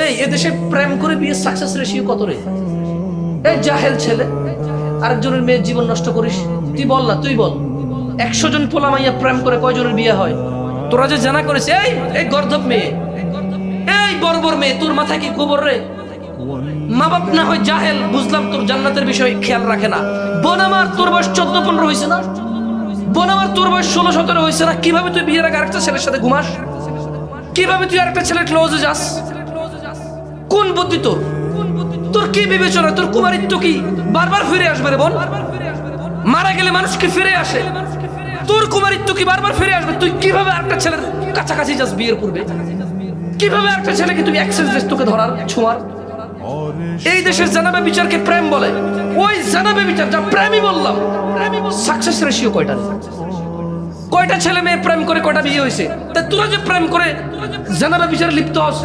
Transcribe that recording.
এই এদেশে প্রেম করে বিয়ে সাকসেস রেশিও কত রে? এই জাহেল ছেলে আরেকজনের মেয়ের জীবন নষ্ট করিস। তুই বল না, তুই বল 100 জন পোলা মাইয়া প্রেম করে কয়জনের বিয়ে হয়? তোরা যে জানা করিস, এই গর্ধব মেয়ে, এই বর্বর মেয়ে, তোর মাথায় কি গোবর রে? মা বাপ না হয় জাহেল, বুঝলাম, তোর জান্নাতের বিষয়ে খেয়াল রাখে না। বোন আমার তোর বয়স 14-15 হয়েছে না? বোন আমার তোর বয়স 16-17 হয়েছে না? কিভাবে তুই বিয়ের আগে আরেকটা ছেলের সাথে ঘুমাস? কিভাবে তুই আরেকটা ছেলের ক্লোজে যাস? কোন বুদ্ধি তোর? তোর কি বিবেচনা? তোর কুমারিত্ব কি বারবার ফিরে আসবে রে বোন? মারা গেলে মানুষ কি ফিরে আসে? তোর কুমারিত্ব কি বারবার ফিরে আসবে? তুই কিভাবে আরেকটা ছেলের কাছাকাছি যাস বিয়ের পূর্বে? কিভাবে আরেকটা ছেলেকে তুই অ্যাক্সেস দিস তোকে ধরার, ছোঁয়ার? এই দেশের জানাবে বিচারকে প্রেম বলে। ওই জানাবে বিচার যা প্রেমই বললাম, সাকসেস রেশিও কয়টা? কয়টা ছেলে মেয়ে প্রেম করে কয়টা বিয়ে হয়েছে? তা তোরা যে প্রেম করে জানাবে বিচারে লিপ্ত হস,